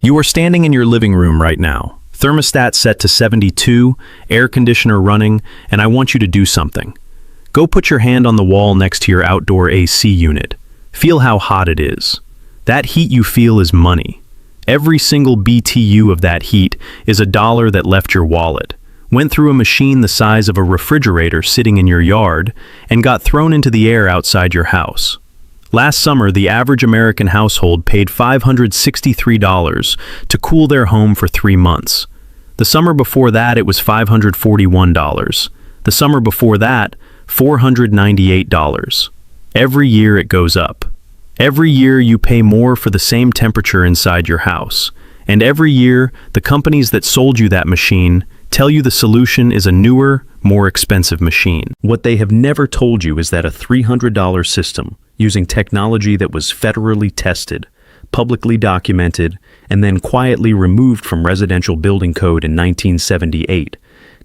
You are standing in your living room right now. Thermostat set to 72, air conditioner running, and I want you to do something. Go put your hand on the wall next to your outdoor AC unit. Feel how hot it is. That heat you feel is money. Every single BTU of that heat is $1 that left your wallet, went through a machine the size of a refrigerator sitting in your yard, and got thrown into the air outside your house. Last summer, the average American household paid $563 to cool their home for 3 months. The summer before that, it was $541. The summer before that, $498. Every year it goes up. Every year you pay more for the same temperature inside your house. And every year, the companies that sold you that machine tell you the solution is a newer, more expensive machine. What they have never told you is that a $300 system, using technology that was federally tested, publicly documented, and then quietly removed from residential building code in 1978,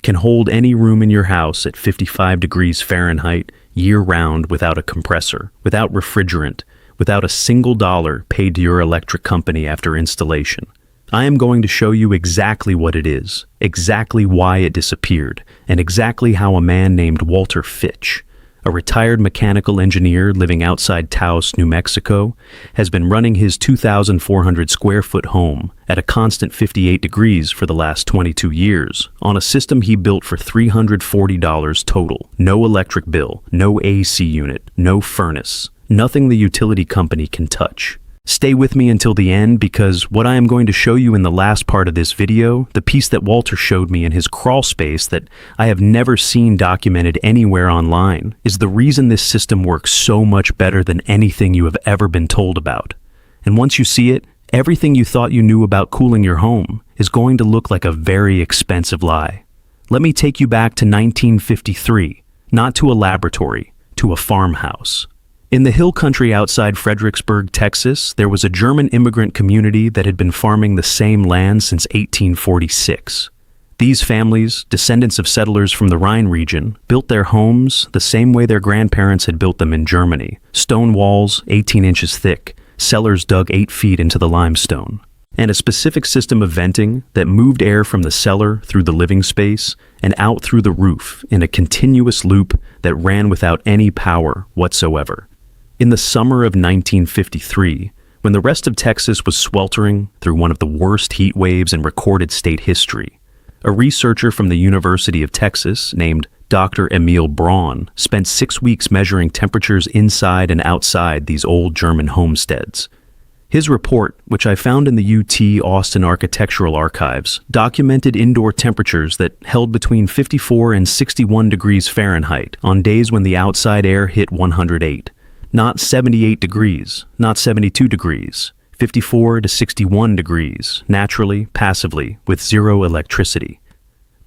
can hold any room in your house at 55 degrees Fahrenheit year-round without a compressor, without refrigerant, without a single dollar paid to your electric company after installation. I am going to show you exactly what it is, exactly why it disappeared, and exactly how a man named Walter Fitch, a retired mechanical engineer living outside Taos, New Mexico, has been running his 2,400 square foot home at a constant 58 degrees for the last 22 years on a system he built for $340 total. No electric bill, no AC unit, no furnace, nothing the utility company can touch. Stay with me until the end, because what I am going to show you in the last part of this video, the piece that Walter showed me in his crawl space that I have never seen documented anywhere online, is the reason this system works so much better than anything you have ever been told about. And once you see it, everything you thought you knew about cooling your home is going to look like a very expensive lie. Let me take you back to 1953, not to a laboratory, to a farmhouse. In the hill country outside Fredericksburg, Texas, there was a German immigrant community that had been farming the same land since 1846. These families, descendants of settlers from the Rhine region, built their homes the same way their grandparents had built them in Germany. Stone walls, 18 inches thick, cellars dug 8 feet into the limestone, and a specific system of venting that moved air from the cellar through the living space and out through the roof in a continuous loop that ran without any power whatsoever. In the summer of 1953, when the rest of Texas was sweltering through one of the worst heat waves in recorded state history, a researcher from the University of Texas named Dr. Emil Braun spent 6 weeks measuring temperatures inside and outside these old German homesteads. His report, which I found in the UT Austin Architectural Archives, documented indoor temperatures that held between 54 and 61 degrees Fahrenheit on days when the outside air hit 108. Not 78 degrees, not 72 degrees, 54 to 61 degrees, naturally, passively, with zero electricity.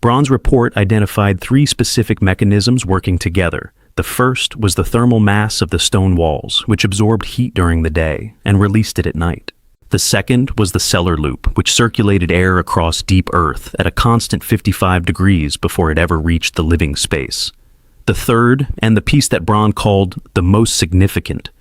Braun's report identified 3 specific mechanisms working together. The first was the thermal mass of the stone walls, which absorbed heat during the day and released it at night. The second was the cellar loop, which circulated air across deep earth at a constant 55 degrees before it ever reached the living space. The third, and the piece that Braun called the most significant,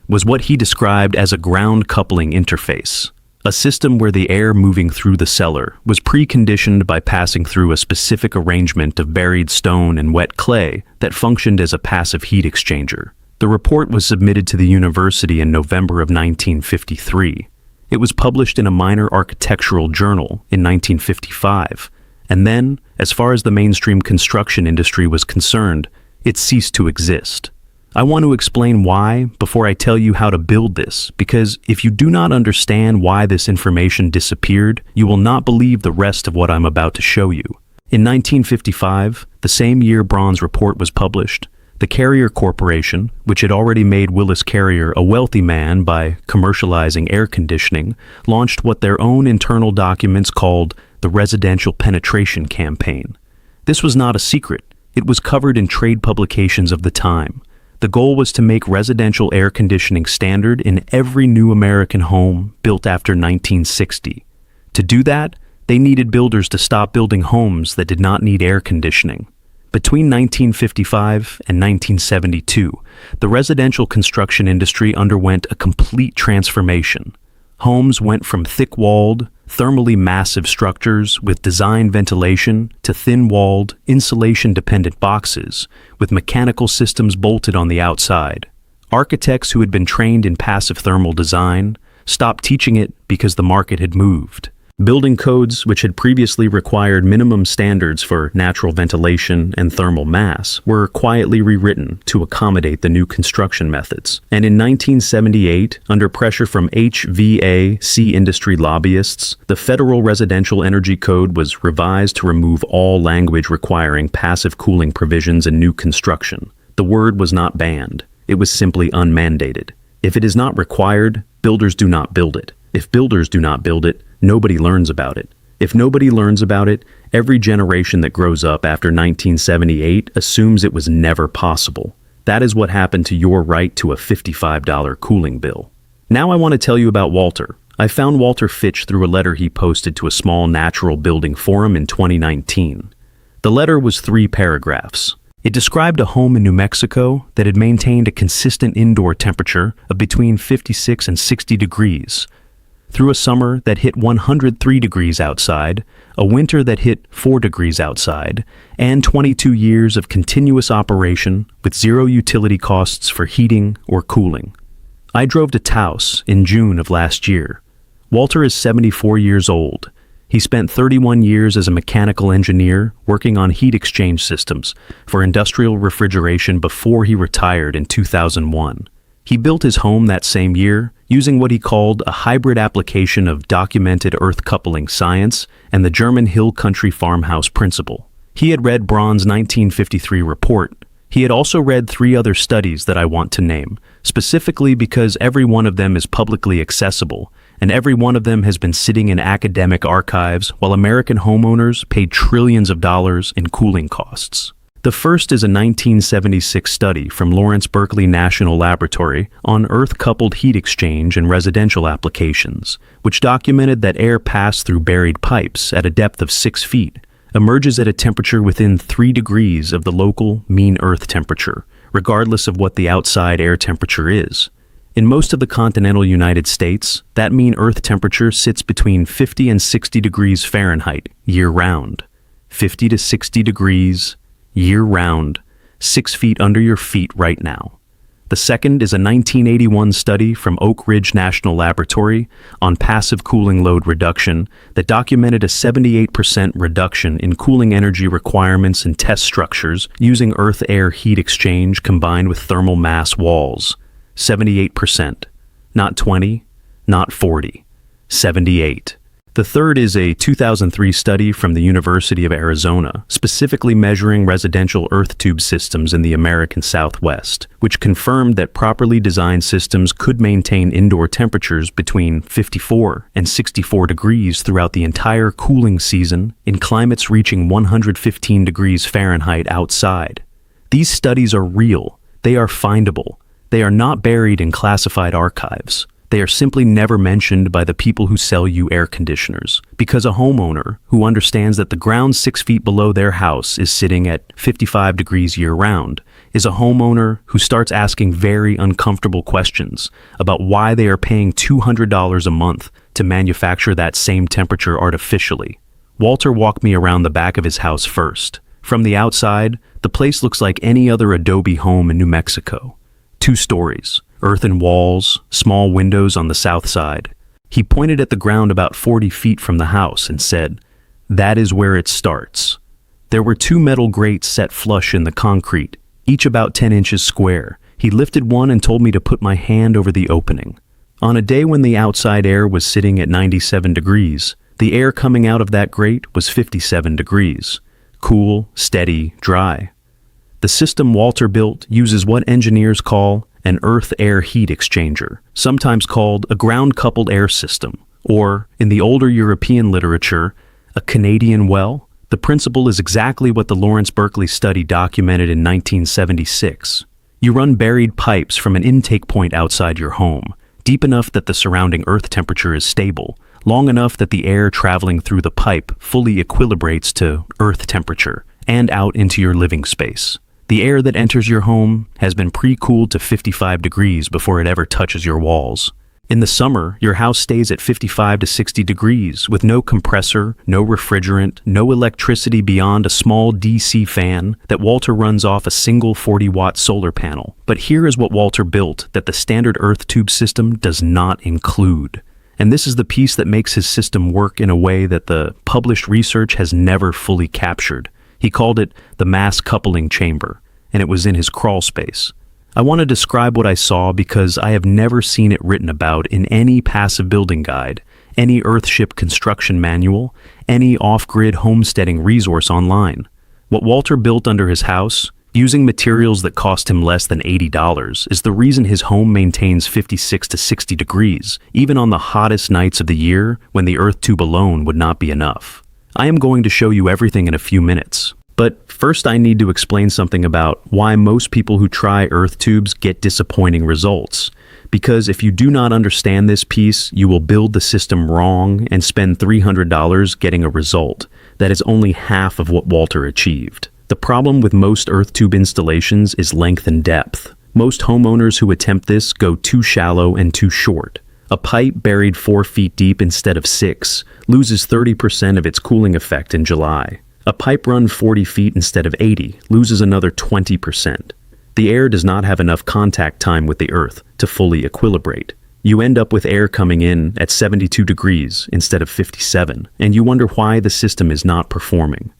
was what he described as a ground coupling interface, a system where the air moving through the cellar was preconditioned by passing through a specific arrangement of buried stone and wet clay that functioned as a passive heat exchanger. The report was submitted to the university in November of 1953. It was published in a minor architectural journal in 1955, and then, as far as the mainstream construction industry was concerned, it ceased to exist. I want to explain why before I tell you how to build this, because if you do not understand why this information disappeared, you will not believe the rest of what I'm about to show you. In 1955, the same year Braun's report was published, the Carrier Corporation, which had already made Willis Carrier a wealthy man by commercializing air conditioning, launched what their own internal documents called the Residential Penetration Campaign. This was not a secret. It was covered in trade publications of the time. The goal was to make residential air conditioning standard in every new American home built after 1960. To do that, they needed builders to stop building homes that did not need air conditioning. Between 1955 and 1972, the residential construction industry underwent a complete transformation. Homes went from thick-walled, thermally massive structures with design ventilation to thin-walled, insulation-dependent boxes with mechanical systems bolted on the outside. Architects who had been trained in passive thermal design stopped teaching it because the market had moved. Building codes, which had previously required minimum standards for natural ventilation and thermal mass, were quietly rewritten to accommodate the new construction methods. And in 1978, under pressure from HVAC industry lobbyists, the Federal Residential Energy Code was revised to remove all language requiring passive cooling provisions in new construction. The word was not banned. It was simply unmandated. If it is not required, builders do not build it. If builders do not build it, nobody learns about it. If nobody learns about it, every generation that grows up after 1978 assumes it was never possible. That is what happened to your right to a $55 cooling bill. Now I want to tell you about Walter. I found Walter Fitch through a letter he posted to a small natural building forum in 2019. The letter was 3 paragraphs. It described a home in New Mexico that had maintained a consistent indoor temperature of between 56 and 60 degrees, through a summer that hit 103 degrees outside, a winter that hit 4 degrees outside, and 22 years of continuous operation with zero utility costs for heating or cooling. I drove to Taos in June of last year. Walter is 74 years old. He spent 31 years as a mechanical engineer working on heat exchange systems for industrial refrigeration before he retired in 2001. He built his home that same year using what he called a hybrid application of documented earth coupling science and the German hill country farmhouse principle. He had read Braun's 1953 report. He had also read 3 other studies that I want to name, specifically because every one of them is publicly accessible, and every one of them has been sitting in academic archives while American homeowners paid trillions of dollars in cooling costs. The first is a 1976 study from Lawrence Berkeley National Laboratory on earth-coupled heat exchange in residential applications, which documented that air passed through buried pipes at a depth of 6 feet, emerges at a temperature within 3 degrees of the local mean earth temperature, regardless of what the outside air temperature is. In most of the continental United States, that mean earth temperature sits between 50 and 60 degrees Fahrenheit year-round. 50 to 60 degrees year-round, 6 feet under your feet right now. The second is a 1981 study from Oak Ridge National Laboratory on passive cooling load reduction that documented a 78% reduction in cooling energy requirements in test structures using earth-air heat exchange combined with thermal mass walls. 78%. Not 20, not 40. 78. The third is a 2003 study from the University of Arizona, specifically measuring residential earth tube systems in the American Southwest, which confirmed that properly designed systems could maintain indoor temperatures between 54 and 64 degrees throughout the entire cooling season in climates reaching 115 degrees Fahrenheit outside. These studies are real. They are findable. They are not buried in classified archives. They are simply never mentioned by the people who sell you air conditioners, because a homeowner who understands that the ground 6 feet below their house is sitting at 55 degrees year-round is a homeowner who starts asking very uncomfortable questions about why they are paying $200 a month to manufacture that same temperature artificially. Walter walked me around the back of his house first. From the outside, the place looks like any other adobe home in New Mexico. 2 stories. Earthen walls, small windows on the south side. He pointed at the ground about 40 feet from the house and said, "That is where it starts." There were 2 metal grates set flush in the concrete, each about 10 inches square. He lifted one and told me to put my hand over the opening. On a day when the outside air was sitting at 97 degrees, the air coming out of that grate was 57 degrees. Cool, steady, dry. The system Walter built uses what engineers call an earth-air heat exchanger, sometimes called a ground-coupled air system, or, in the older European literature, a Canadian well. The principle is exactly what the Lawrence Berkeley study documented in 1976. You run buried pipes from an intake point outside your home, deep enough that the surrounding earth temperature is stable, long enough that the air traveling through the pipe fully equilibrates to earth temperature, and out into your living space. The air that enters your home has been pre-cooled to 55 degrees before it ever touches your walls. In the summer, your house stays at 55 to 60 degrees with no compressor, no refrigerant, no electricity beyond a small DC fan that Walter runs off a single 40-watt solar panel. But here is what Walter built that the standard earth tube system does not include. And this is the piece that makes his system work in a way that the published research has never fully captured. He called it the mass coupling chamber, and it was in his crawl space. I want to describe what I saw because I have never seen it written about in any passive building guide, any earthship construction manual, any off-grid homesteading resource online. What Walter built under his house, using materials that cost him less than $80, is the reason his home maintains 56 to 60 degrees, even on the hottest nights of the year when the earth tube alone would not be enough. I am going to show you everything in a few minutes. But first I need to explain something about why most people who try earth tubes get disappointing results. Because if you do not understand this piece, you will build the system wrong and spend $300 getting a result that is only half of what Walter achieved. The problem with most earth tube installations is length and depth. Most homeowners who attempt this go too shallow and too short. A pipe buried 4 feet deep instead of 6 loses 30% of its cooling effect in July. A pipe run 40 feet instead of 80 loses another 20%. The air does not have enough contact time with the earth to fully equilibrate. You end up with air coming in at 72 degrees instead of 57, and you wonder why the system is not performing.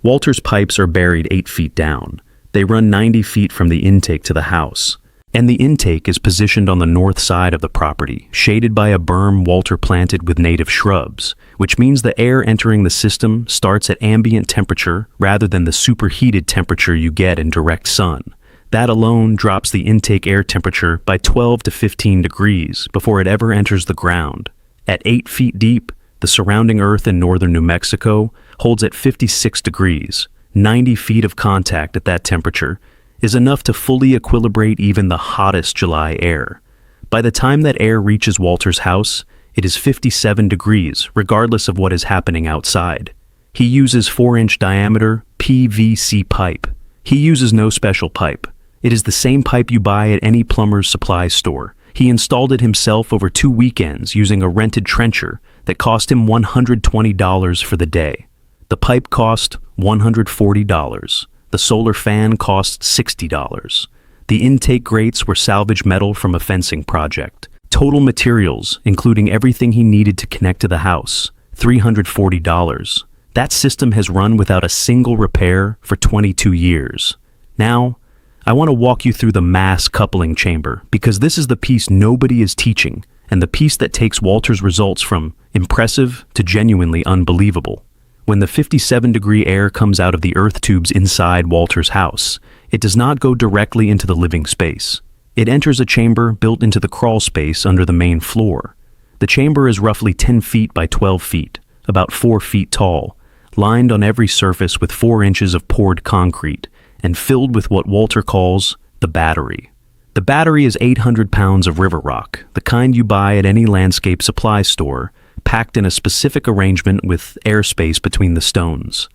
Walter's pipes are buried 8 feet down. They run 90 feet from the intake to the house. And the intake is positioned on the north side of the property, shaded by a berm Walter planted with native shrubs, which means the air entering the system starts at ambient temperature rather than the superheated temperature you get in direct sun. That alone drops the intake air temperature by 12 to 15 degrees before it ever enters the ground. At 8 feet deep, the surrounding earth in northern New Mexico holds at 56 degrees. 90 feet of contact at that temperature is enough to fully equilibrate even the hottest July air. By the time that air reaches Walter's house, it is 57 degrees, regardless of what is happening outside. He uses 4-inch diameter PVC pipe. He uses no special pipe. It is the same pipe you buy at any plumber's supply store. He installed it himself over 2 weekends using a rented trencher that cost him $120 for the day. The pipe cost $140. The solar fan cost $60. The intake grates were salvage metal from a fencing project. Total materials, including everything he needed to connect to the house, $340. That system has run without a single repair for 22 years. Now, I want to walk you through the mass coupling chamber because this is the piece nobody is teaching and the piece that takes Walter's results from impressive to genuinely unbelievable. When the 57-degree air comes out of the earth tubes inside Walter's house, it does not go directly into the living space. It enters a chamber built into the crawl space under the main floor. The chamber is roughly 10 feet by 12 feet, about 4 feet tall, lined on every surface with 4 inches of poured concrete, and filled with what Walter calls the battery. The battery is 800 pounds of river rock, the kind you buy at any landscape supply store, packed in a specific arrangement with airspace between the stones.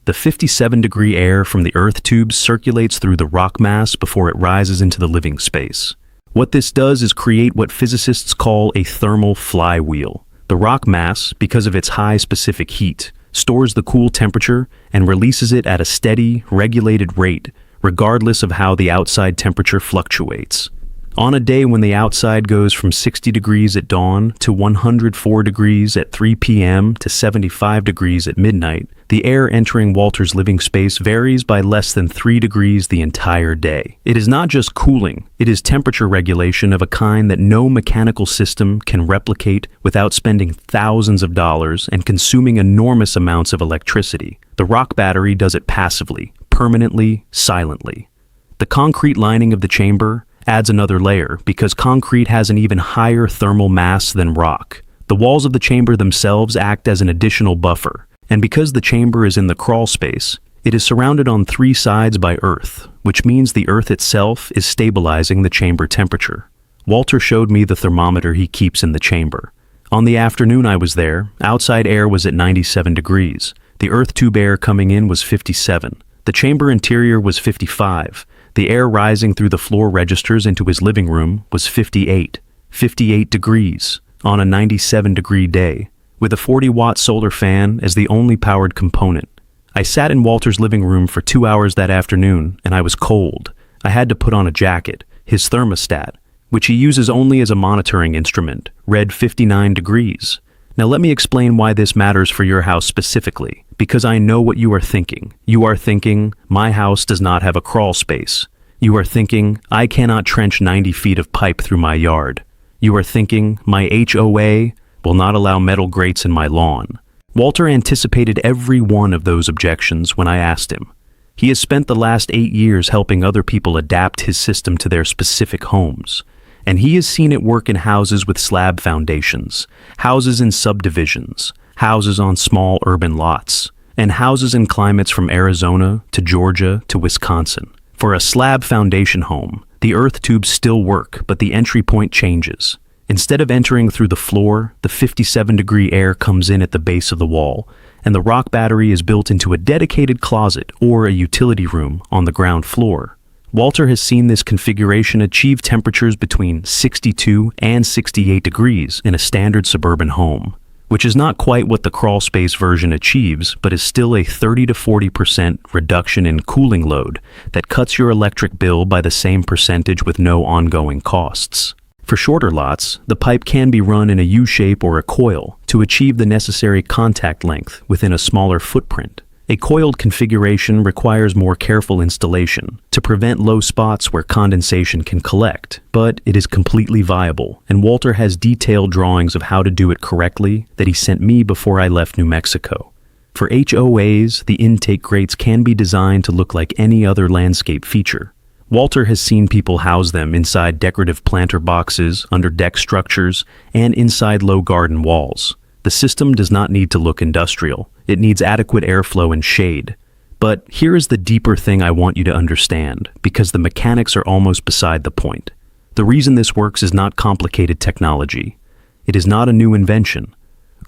The 57-degree air from the earth tubes circulates through the rock mass before it rises into the living space. What this does is create what physicists call a thermal flywheel. The rock mass, because of its high specific heat, stores the cool temperature and releases it at a steady, regulated rate, regardless of how the outside temperature fluctuates. On a day when the outside goes from 60 degrees at dawn to 104 degrees at 3 p.m. to 75 degrees at midnight, the air entering Walter's living space varies by less than 3 degrees the entire day. It is not just cooling, it is temperature regulation of a kind that no mechanical system can replicate without spending thousands of dollars and consuming enormous amounts of electricity. The rock battery does it passively, permanently, silently. The concrete lining of the chamber adds another layer because concrete has an even higher thermal mass than rock. The walls of the chamber themselves act as an additional buffer, and because the chamber is in the crawl space, it is surrounded on 3 sides by earth, which means the earth itself is stabilizing the chamber temperature. Walter showed me the thermometer he keeps in the chamber. On the afternoon I was there, outside air was at 97 degrees. The earth tube air coming in was 57. The chamber interior was 55. The air rising through the floor registers into his living room was 58. 58 degrees, on a 97-degree day, with a 40-watt solar fan as the only powered component. I sat in Walter's living room for 2 hours that afternoon, and I was cold. I had to put on a jacket. His thermostat, which he uses only as a monitoring instrument, read 59 degrees. Now let me explain why this matters for your house specifically, because I know what you are thinking. You are thinking, my house does not have a crawl space. You are thinking, I cannot trench 90 feet of pipe through my yard. You are thinking, my HOA will not allow metal grates in my lawn. Walter anticipated every one of those objections when I asked him. He has spent the last 8 years helping other people adapt his system to their specific homes. And he has seen it work in houses with slab foundations, houses in subdivisions, houses on small urban lots, and houses in climates from Arizona to Georgia to Wisconsin. For a slab foundation home, the earth tubes still work, but the entry point changes. Instead of entering through the floor, the 57-degree air comes in at the base of the wall, and the rock battery is built into a dedicated closet or a utility room on the ground floor. Walter has seen this configuration achieve temperatures between 62 and 68 degrees in a standard suburban home, which is not quite what the crawl space version achieves, but is still a 30 to 40% reduction in cooling load that cuts your electric bill by the same percentage with no ongoing costs. For shorter lots, the pipe can be run in a U-shape or a coil to achieve the necessary contact length within a smaller footprint. A coiled configuration requires more careful installation to prevent low spots where condensation can collect, but it is completely viable, and Walter has detailed drawings of how to do it correctly that he sent me before I left New Mexico. For HOAs, the intake grates can be designed to look like any other landscape feature. Walter has seen people house them inside decorative planter boxes, under deck structures, and inside low garden walls. The system does not need to look industrial. It needs adequate airflow and shade. But here is the deeper thing I want you to understand, because the mechanics are almost beside the point. The reason this works is not complicated technology. It is not a new invention.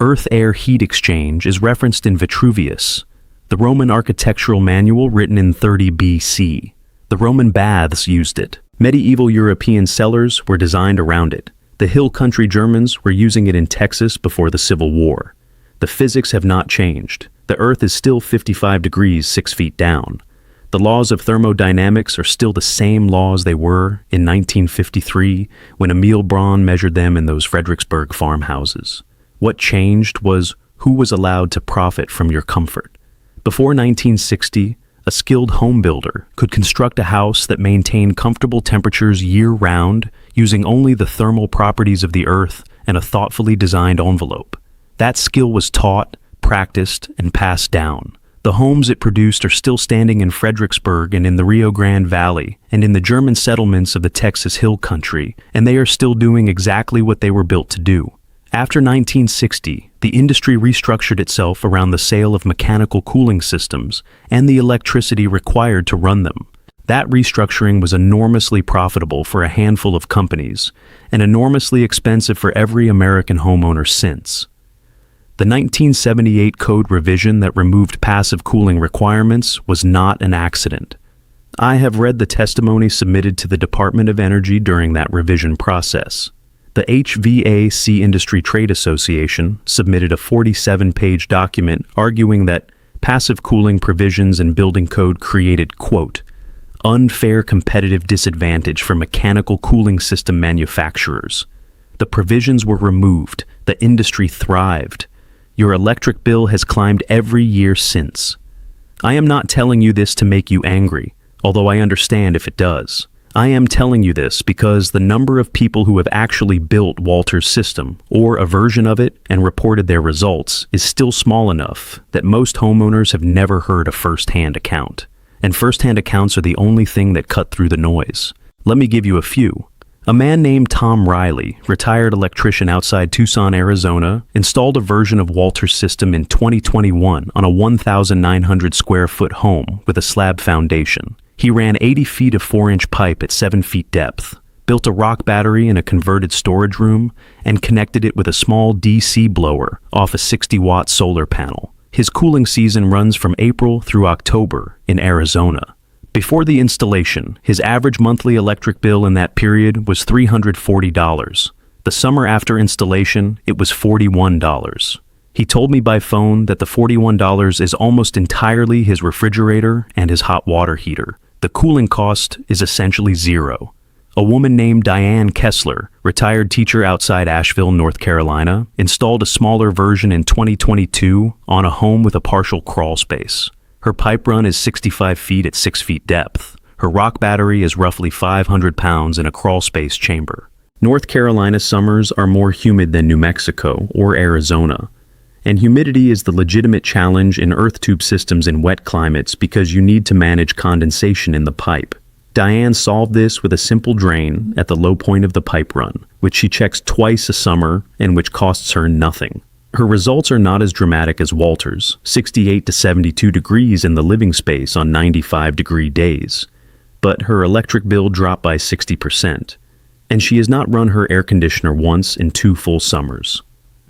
Earth-air heat exchange is referenced in Vitruvius, the Roman architectural manual written in 30 BC. The Roman baths used it. Medieval European cellars were designed around it. The hill country Germans were using it in Texas before the Civil War. The physics have not changed. The Earth is still 55 degrees 6 feet down. The laws of thermodynamics are still the same laws they were in 1953 when Emil Braun measured them in those Fredericksburg farmhouses. What changed was who was allowed to profit from your comfort. Before 1960, a skilled home builder could construct a house that maintained comfortable temperatures year-round using only the thermal properties of the earth and a thoughtfully designed envelope. That skill was taught, practiced, and passed down. The homes it produced are still standing in Fredericksburg and in the Rio Grande Valley and in the German settlements of the Texas Hill Country, and they are still doing exactly what they were built to do. After 1960, the industry restructured itself around the sale of mechanical cooling systems and the electricity required to run them. That restructuring was enormously profitable for a handful of companies and enormously expensive for every American homeowner since. The 1978 code revision that removed passive cooling requirements was not an accident. I have read the testimony submitted to the Department of Energy during that revision process. The HVAC Industry Trade Association submitted a 47-page document arguing that passive cooling provisions in building code created, quote, unfair competitive disadvantage for mechanical cooling system manufacturers. The provisions were removed. The industry thrived. Your electric bill has climbed every year since. I am not telling you this to make you angry, although I understand if it does. I am telling you this because the number of people who have actually built Walter's system, or a version of it, and reported their results is still small enough that most homeowners have never heard a first-hand account. And first-hand accounts are the only thing that cut through the noise. Let me give you a few. A man named Tom Riley, retired electrician outside Tucson, Arizona, installed a version of Walter's system in 2021 on a 1,900 square foot home with a slab foundation. He ran 80 feet of 4-inch pipe at 7 feet depth, built a rock battery in a converted storage room, and connected it with a small DC blower off a 60-watt solar panel. His cooling season runs from April through October in Arizona. Before the installation, his average monthly electric bill in that period was $340. The summer after installation, it was $41. He told me by phone that the $41 is almost entirely his refrigerator and his hot water heater. The cooling cost is essentially zero. A woman named Diane Kessler, retired teacher outside Asheville, North Carolina, installed a smaller version in 2022 on a home with a partial crawl space. Her pipe run is 65 feet at 6 feet depth. Her rock battery is roughly 500 pounds in a crawl space chamber. North Carolina summers are more humid than New Mexico or Arizona. And humidity is the legitimate challenge in earth tube systems in wet climates because you need to manage condensation in the pipe. Diane solved this with a simple drain at the low point of the pipe run, which she checks twice a summer and which costs her nothing. Her results are not as dramatic as Walter's, 68 to 72 degrees in the living space on 95-degree days. But her electric bill dropped by 60%, and she has not run her air conditioner once in 2 full summers.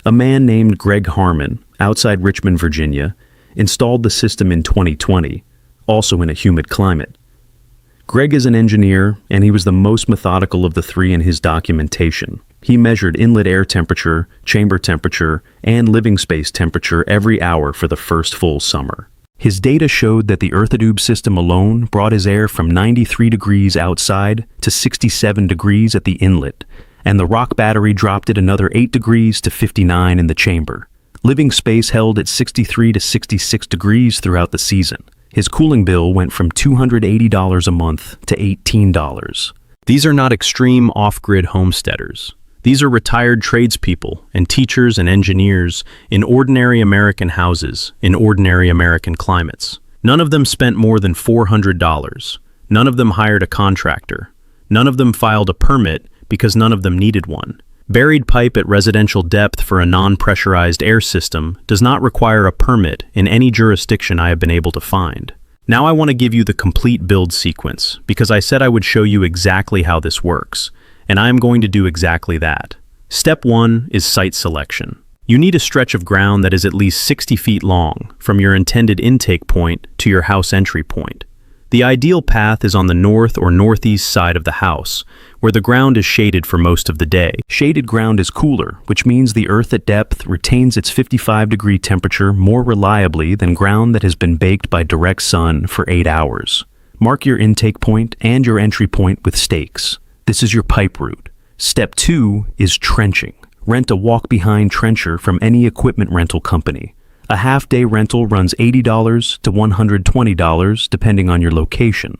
A man named Greg Harmon, outside Richmond, Virginia, installed the system in 2020, also in a humid climate. Greg is an engineer, and he was the most methodical of the 3 in his documentation. He measured inlet air temperature, chamber temperature, and living space temperature every hour for the first full summer. His data showed that the EarthAdube system alone brought his air from 93 degrees outside to 67 degrees at the inlet, and the rock battery dropped it another 8 degrees to 59 in the chamber. Living space held at 63 to 66 degrees throughout the season. His cooling bill went from $280 a month to $18. These are not extreme off-grid homesteaders. These are retired tradespeople and teachers and engineers in ordinary American houses in ordinary American climates. None of them spent more than $400. None of them hired a contractor. None of them filed a permit because none of them needed one. Buried pipe at residential depth for a non-pressurized air system does not require a permit in any jurisdiction I have been able to find. Now I want to give you the complete build sequence because I said I would show you exactly how this works, and I am going to do exactly that. Step 1 is site selection. You need a stretch of ground that is at least 60 feet long from your intended intake point to your house entry point. The ideal path is on the north or northeast side of the house, where the ground is shaded for most of the day. Shaded ground is cooler, which means the earth at depth retains its 55-degree temperature more reliably than ground that has been baked by direct sun for 8 hours. Mark your intake point and your entry point with stakes. This is your pipe route. Step 2 is trenching. Rent a walk-behind trencher from any equipment rental company. A half-day rental runs $80 to $120 depending on your location.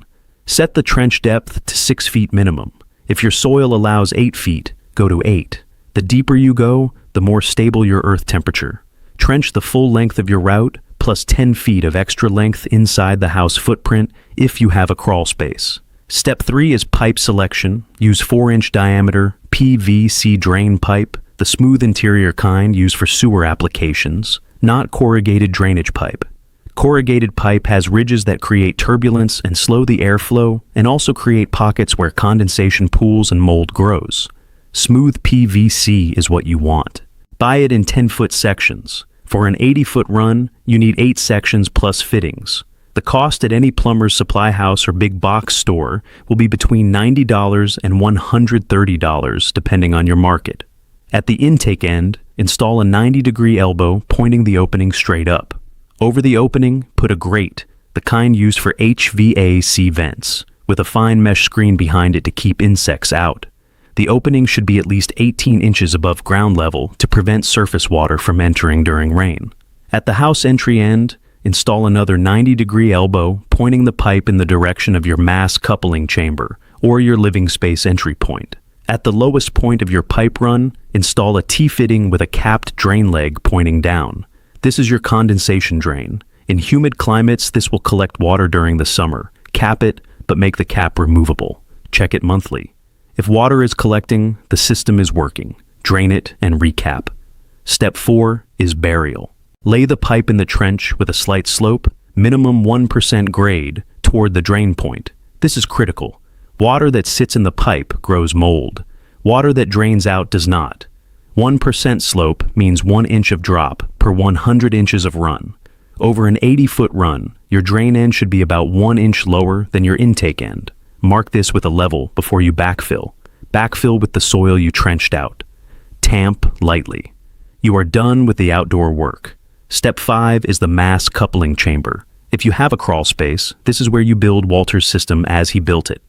Set the trench depth to 6 feet minimum. If your soil allows 8 feet, go to 8. The deeper you go, the more stable your earth temperature. Trench the full length of your route, plus 10 feet of extra length inside the house footprint if you have a crawl space. Step 3 is pipe selection. Use 4-inch diameter PVC drain pipe, the smooth interior kind used for sewer applications, not corrugated drainage pipe. Corrugated pipe has ridges that create turbulence and slow the airflow and also create pockets where condensation pools and mold grows. Smooth PVC is what you want. Buy it in 10-foot sections. For an 80-foot run, you need 8 sections plus fittings. The cost at any plumber's supply house or big box store will be between $90 and $130 depending on your market. At the intake end, install a 90-degree elbow pointing the opening straight up. Over the opening, put a grate, the kind used for HVAC vents, with a fine mesh screen behind it to keep insects out. The opening should be at least 18 inches above ground level to prevent surface water from entering during rain. At the house entry end, install another 90-degree elbow pointing the pipe in the direction of your mass coupling chamber or your living space entry point. At the lowest point of your pipe run, install a T-fitting with a capped drain leg pointing down. This is your condensation drain. In humid climates, this will collect water during the summer. Cap it, but make the cap removable. Check it monthly. If water is collecting, the system is working. Drain it and recap. Step 4 is burial. Lay the pipe in the trench with a slight slope, minimum 1% grade, toward the drain point. This is critical. Water that sits in the pipe grows mold. Water that drains out does not. 1% slope means 1 inch of drop per 100 inches of run. Over an 80-foot run, your drain end should be about 1 inch lower than your intake end. Mark this with a level before you backfill. Backfill with the soil you trenched out. tamp lightly. You are done with the outdoor work. Step 5 is the mass coupling chamber. If you have a crawl space, this is where you build Walter's system as he built it.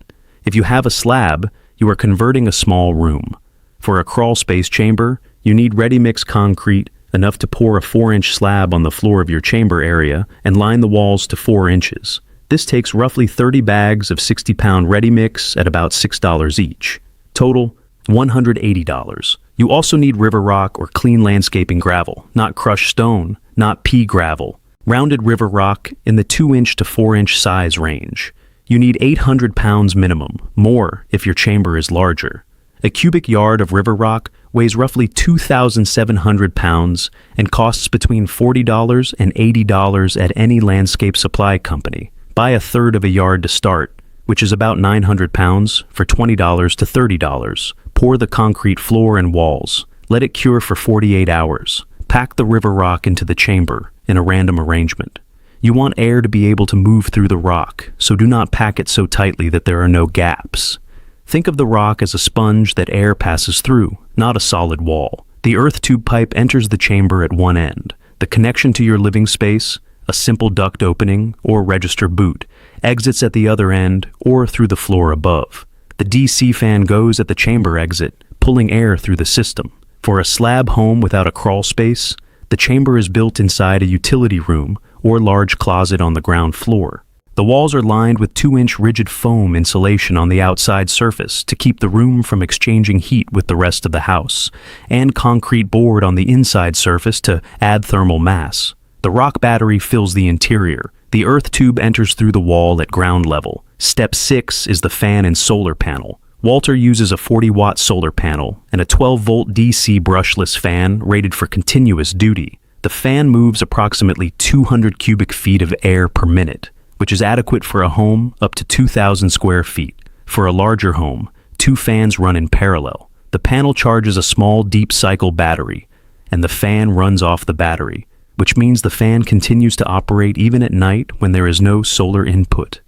If you have a slab, you are converting a small room. For a crawl space chamber, you need ready-mix concrete, enough to pour a 4-inch slab on the floor of your chamber area and line the walls to 4 inches. This takes roughly 30 bags of 60-pound ready-mix at about $6 each. Total, $180. You also need river rock or clean landscaping gravel, not crushed stone, not pea gravel. Rounded river rock in the 2-inch to 4-inch size range. You need 800 pounds minimum, more if your chamber is larger. A cubic yard of river rock weighs roughly 2,700 pounds and costs between $40 and $80 at any landscape supply company. Buy a third of a yard to start, which is about 900 pounds, for $20 to $30. Pour the concrete floor and walls. Let it cure for 48 hours. Pack the river rock into the chamber in a random arrangement. You want air to be able to move through the rock, so do not pack it so tightly that there are no gaps. Think of the rock as a sponge that air passes through, not a solid wall. The earth tube pipe enters the chamber at one end. The connection to your living space, a simple duct opening or register boot, exits at the other end or through the floor above. The DC fan goes at the chamber exit, pulling air through the system. For a slab home without a crawl space, the chamber is built inside a utility room or large closet on the ground floor. The walls are lined with 2-inch rigid foam insulation on the outside surface to keep the room from exchanging heat with the rest of the house, and concrete board on the inside surface to add thermal mass. The rock battery fills the interior. The earth tube enters through the wall at ground level. Step 6 is the fan and solar panel. Walter uses a 40-watt solar panel and a 12-volt DC brushless fan rated for continuous duty. The fan moves approximately 200 cubic feet of air per minute, which is adequate for a home up to 2,000 square feet. For a larger home, 2 fans run in parallel. The panel charges a small deep cycle battery, and the fan runs off the battery, which means the fan continues to operate even at night when there is no solar input.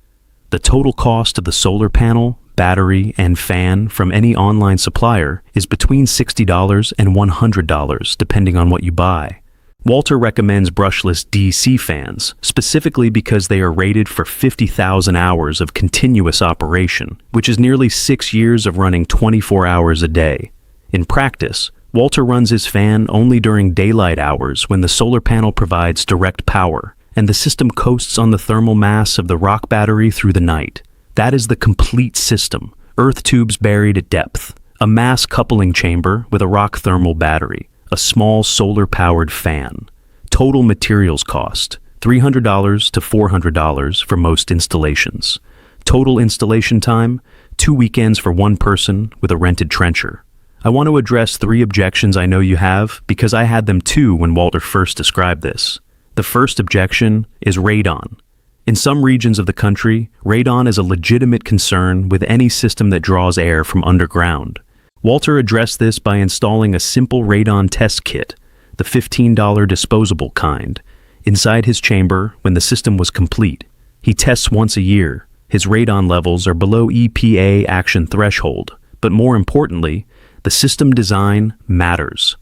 The total cost of the solar panel, battery, and fan from any online supplier is between $60 and $100, depending on what you buy. Walter recommends brushless DC fans, specifically because they are rated for 50,000 hours of continuous operation, which is nearly 6 years of running 24 hours a day. In practice, Walter runs his fan only during daylight hours when the solar panel provides direct power, and the system coasts on the thermal mass of the rock battery through the night. That is the complete system: earth tubes buried at depth, a mass coupling chamber with a rock thermal battery, a small solar-powered fan. Total materials cost $300 to $400 for most installations. Total installation time, 2 weekends for one person with a rented trencher. I want to address 3 objections I know you have, because I had them too when Walter first described this. The first objection is radon. In some regions of the country, radon is a legitimate concern with any system that draws air from underground. Walter addressed this by installing a simple radon test kit, the $15 disposable kind, inside his chamber when the system was complete. He tests once a year. His radon levels are below EPA action threshold, but more importantly, the system design matters.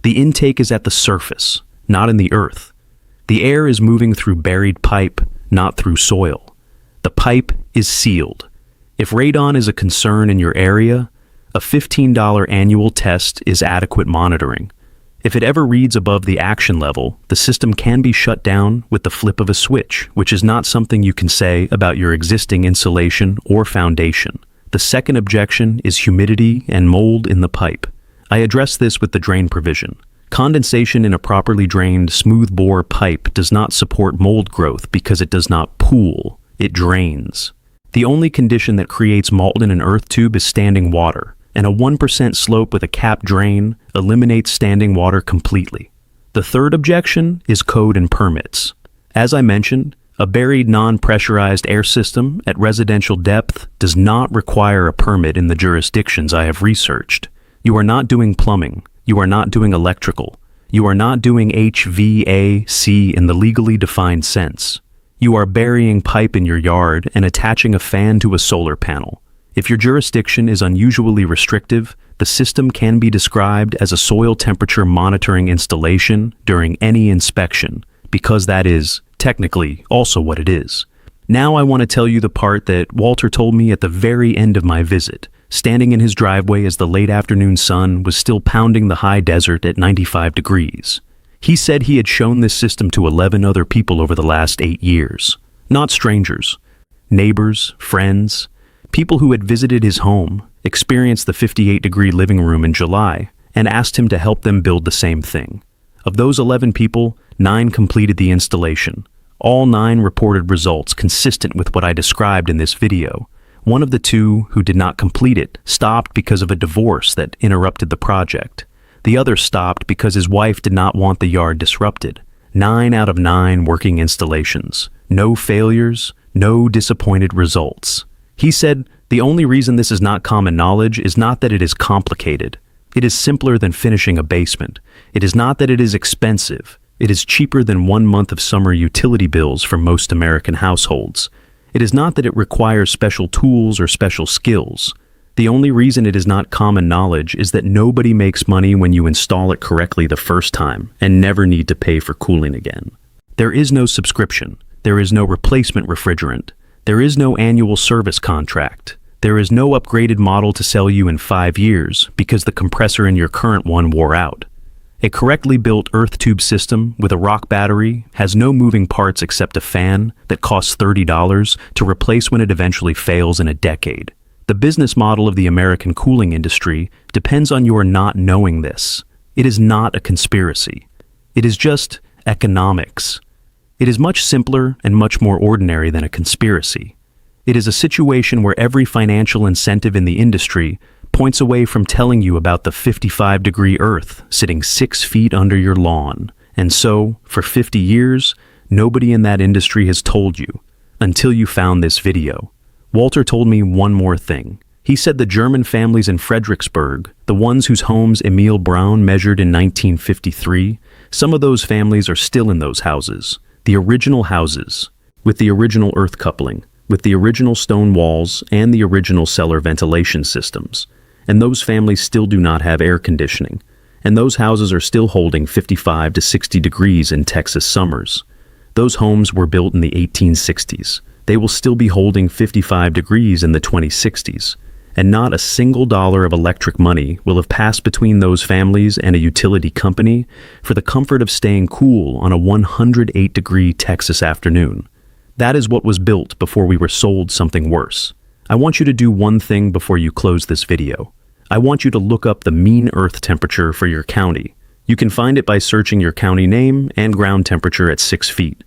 The intake is at the surface, not in the earth. The air is moving through buried pipe, not through soil. The pipe is sealed. If radon is a concern in your area, a $15 annual test is adequate monitoring. If it ever reads above the action level, the system can be shut down with the flip of a switch, which is not something you can say about your existing insulation or foundation. The second objection is humidity and mold in the pipe. I address this with the drain provision. Condensation in a properly drained, smooth-bore pipe does not support mold growth because it does not pool, it drains. The only condition that creates mold in an earth tube is standing water, and a 1% slope with a cap drain eliminates standing water completely. The third objection is code and permits. As I mentioned, a buried non-pressurized air system at residential depth does not require a permit in the jurisdictions I have researched. You are not doing plumbing. You are not doing electrical. You are not doing HVAC in the legally defined sense. You are burying pipe in your yard and attaching a fan to a solar panel. If your jurisdiction is unusually restrictive, the system can be described as a soil temperature monitoring installation during any inspection, because that is, technically, also what it is. Now I want to tell you the part that Walter told me at the very end of my visit, standing in his driveway as the late afternoon sun was still pounding the high desert at 95 degrees. He said he had shown this system to 11 other people over the last 8 years. Not strangers. Neighbors, friends, people who had visited his home, experienced the 58-degree living room in July, and asked him to help them build the same thing. Of those 11 people, 9 completed the installation. All 9 reported results consistent with what I described in this video. One of the 2 who did not complete it stopped because of a divorce that interrupted the project. The other stopped because his wife did not want the yard disrupted. 9 out of 9 working installations. No failures, no disappointed results. He said, the only reason this is not common knowledge is not that it is complicated. It is simpler than finishing a basement. It is not that it is expensive. It is cheaper than 1 month of summer utility bills for most American households. It is not that it requires special tools or special skills. The only reason it is not common knowledge is that nobody makes money when you install it correctly the first time and never need to pay for cooling again. There is no subscription. There is no replacement refrigerant. There is no annual service contract. There is no upgraded model to sell you in 5 years because the compressor in your current one wore out. A correctly built earth tube system with a rock battery has no moving parts except a fan that costs $30 to replace when it eventually fails in a decade. The business model of the American cooling industry depends on your not knowing this. It is not a conspiracy. It is just economics. It is much simpler and much more ordinary than a conspiracy. It is a situation where every financial incentive in the industry points away from telling you about the 55-degree earth sitting 6 feet under your lawn. And so, for 50 years, nobody in that industry has told you, until you found this video. Walter told me one more thing. He said the German families in Fredericksburg, the ones whose homes Emil Braun measured in 1953, some of those families are still in those houses. The original houses, with the original earth coupling, with the original stone walls and the original cellar ventilation systems. And those families still do not have air conditioning. And those houses are still holding 55 to 60 degrees in Texas summers. Those homes were built in the 1860s. They will still be holding 55 degrees in the 2060s. And not a single dollar of electric money will have passed between those families and a utility company for the comfort of staying cool on a 108-degree Texas afternoon. That is what was built before we were sold something worse. I want you to do one thing before you close this video. I want you to look up the mean earth temperature for your county. You can find it by searching your county name and ground temperature at 6 feet.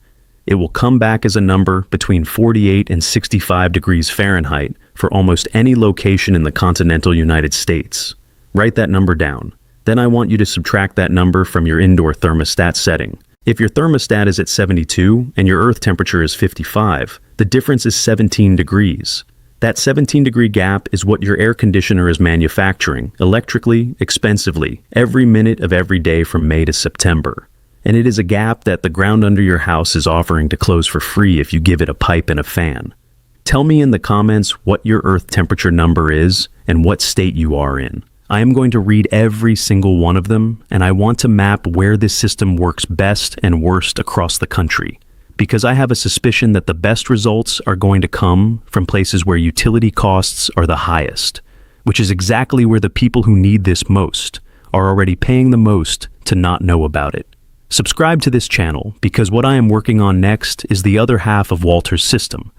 It will come back as a number between 48 and 65 degrees Fahrenheit for almost any location in the continental United States. Write that number down. Then I want you to subtract that number from your indoor thermostat setting. If your thermostat is at 72 and your earth temperature is 55, the difference is 17 degrees. That 17-degree gap is what your air conditioner is manufacturing, electrically, expensively, every minute of every day from May to September. And it is a gap that the ground under your house is offering to close for free if you give it a pipe and a fan. Tell me in the comments what your earth temperature number is and what state you are in. I am going to read every single one of them, and I want to map where this system works best and worst across the country. Because I have a suspicion that the best results are going to come from places where utility costs are the highest, which is exactly where the people who need this most are already paying the most to not know about it. Subscribe to this channel because what I am working on next is the other half of Walter's system,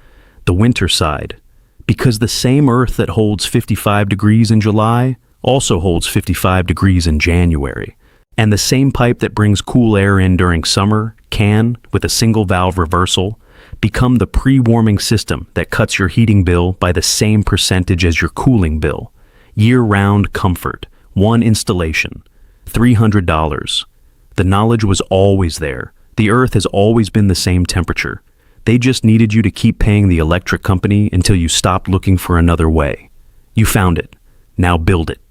the winter side. Because the same earth that holds 55 degrees in July also holds 55 degrees in January. And the same pipe that brings cool air in during summer can, with a single valve reversal, become the pre-warming system that cuts your heating bill by the same percentage as your cooling bill. Year-round comfort, one installation, $300. The knowledge was always there. The earth has always been the same temperature. They just needed you to keep paying the electric company until you stopped looking for another way. You found it. Now build it.